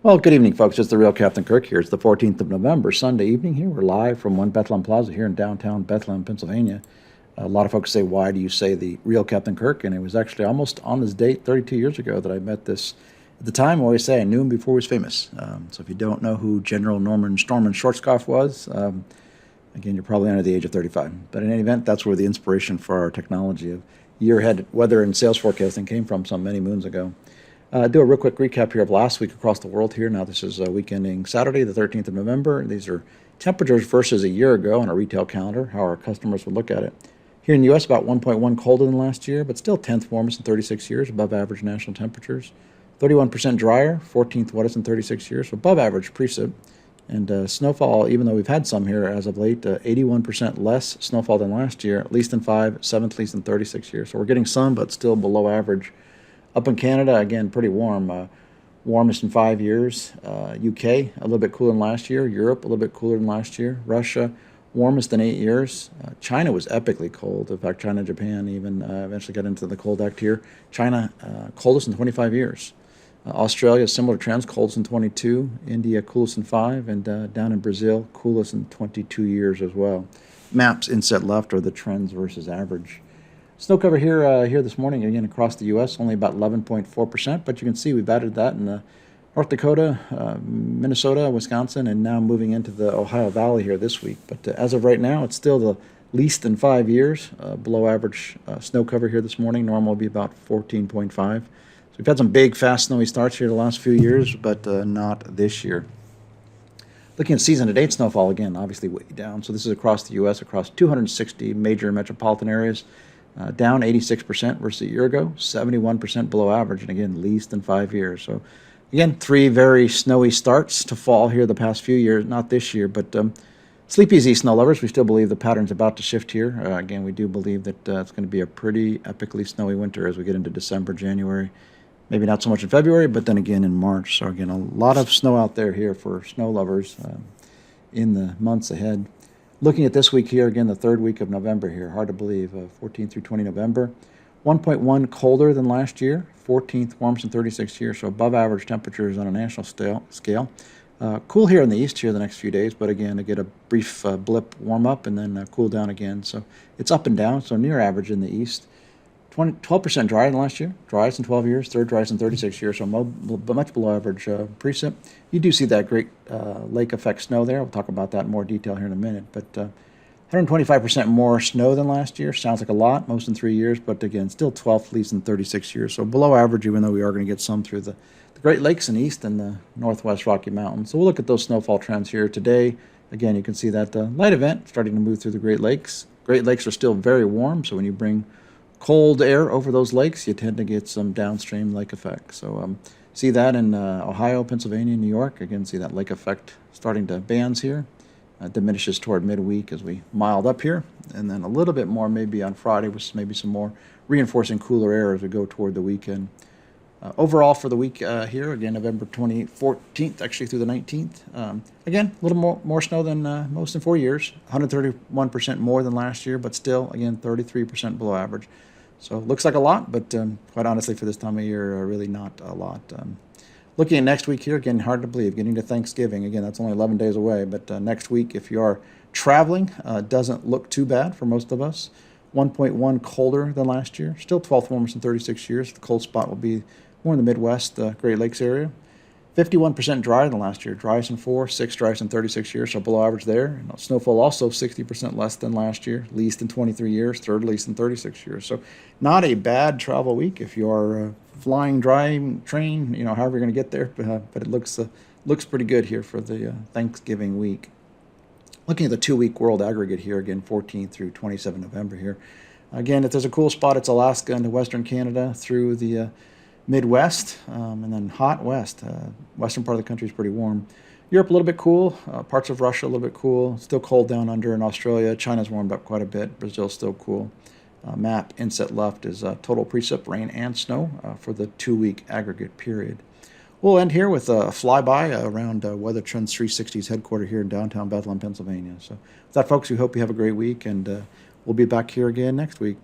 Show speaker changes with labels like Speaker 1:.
Speaker 1: Well, good evening, folks. It's the real Captain Kirk here. It's the 14th of November, Sunday evening here. We're live from One Bethlehem Plaza here in downtown Bethlehem, Pennsylvania. A lot of folks say, why do you say the real Captain Kirk? And it was actually almost on this date 32 years ago that I met this. At the time, I always say I knew him before he was famous. So if you don't know who General Norman Schwarzkopf was, again, you're probably under the age of 35. But in any event, that's where the inspiration for our technology of year-ahead weather and sales forecasting came from some many moons ago. Do a real quick recap here of last week across the world here. Now, this is week ending Saturday, the 13th of November. These are temperatures versus a year ago on a retail calendar, how our customers would look at it. Here in the U.S., about 1.1 colder than last year, but still 10th warmest in 36 years, above average national temperatures. 31% drier, 14th wettest in 36 years, so above average precip. And snowfall, even though we've had some here as of late, 81% less snowfall than last year, least in 5, 7th least in 36 years. So we're getting some, but still below average. Up in Canada, again, pretty warm. Warmest in 5 years. UK, a little bit cooler than last year. Europe, a little bit cooler than last year. Russia, warmest in 8 years. China was epically cold. In fact, China and Japan even eventually got into the cold act here. China, coldest in 25 years. Australia, similar trends, coldest in 22. India, coolest in 5. And down in Brazil, coolest in 22 years as well. Maps inset left are the trends versus average. Snow cover here this morning, again, across the U.S., only about 11.4%, but you can see we've added that in North Dakota, Minnesota, Wisconsin, and now moving into the Ohio Valley here this week. But as of right now, it's still the least in 5 years, below average snow cover here this morning. Normal will be about 14.5. So we've had some big, fast, snowy starts here the last few years, but not this year. Looking at season-to-date snowfall, again, obviously way down. So this is across the U.S., across 260 major metropolitan areas. Down 86% versus a year ago, 71% below average, and again, least in 5 years. So, again, 3 very snowy starts to fall here the past few years, not this year, but sleep easy, snow lovers. We still believe the pattern's about to shift here. Again, we do believe that it's going to be a pretty epically snowy winter as we get into December, January. Maybe not so much in February, but then again in March. So, again, a lot of snow out there here for snow lovers in the months ahead. Looking at this week here, again, the third week of November here, hard to believe, 14th through 20 November. 1.1 colder than last year, 14th warmest in 36 years, so above average temperatures on a national scale. Cool here in the east here the next few days, but again, to get a brief blip warm up and then cool down again. So it's up and down, so near average in the east. 12% drier than last year, driest in 12 years, third driest in 36 years, so much below average precip. You do see that great lake effect snow there. We'll talk about that in more detail here in a minute. But 125% more snow than last year. Sounds like a lot, most in 3 years, but again, still 12th least in 36 years. So below average, even though we are going to get some through the Great Lakes and east and the northwest Rocky Mountains. So we'll look at those snowfall trends here today. Again, you can see that light event starting to move through the Great Lakes. Great Lakes are still very warm, so when you bring cold air over those lakes, you tend to get some downstream lake effect. So see that in Ohio, Pennsylvania, New York. Again, see that lake effect starting to bands here. Diminishes toward midweek as we mild up here. And then a little bit more maybe on Friday with maybe some more reinforcing cooler air as we go toward the weekend. Overall for the week here, again, November 14th, actually through the 19th. Again, a little more snow than most in 4 years. 131% more than last year, but still, again, 33% below average. So it looks like a lot, but quite honestly, for this time of year, really not a lot. Looking at next week here, again, hard to believe, getting to Thanksgiving. Again, that's only 11 days away, but next week, if you are traveling, doesn't look too bad for most of us. 1.1 colder than last year. Still 12th warmest in 36 years. The cold spot will be more in the Midwest, Great Lakes area. 51% drier than last year. Driest in 4, 6 driest in 36 years, so below average there. Snowfall also 60% less than last year. Least in 23 years, third least in 36 years. So not a bad travel week if you are flying, driving, train, however you're going to get there. But it looks pretty good here for the Thanksgiving week. Looking at the 2-week world aggregate here, again, 14th through 27 November here. Again, if there's a cool spot, it's Alaska into western Canada through the Midwest, and then hot west. Western part of the country is pretty warm. Europe a little bit cool. Parts of Russia a little bit cool. Still cold down under in Australia. China's warmed up quite a bit. Brazil's still cool. Map inset left is total precip, rain and snow for the 2-week aggregate period. We'll end here with a flyby around Weather Trends 360's headquarters here in downtown Bethlehem, Pennsylvania. So with that, folks, we hope you have a great week, and we'll be back here again next week.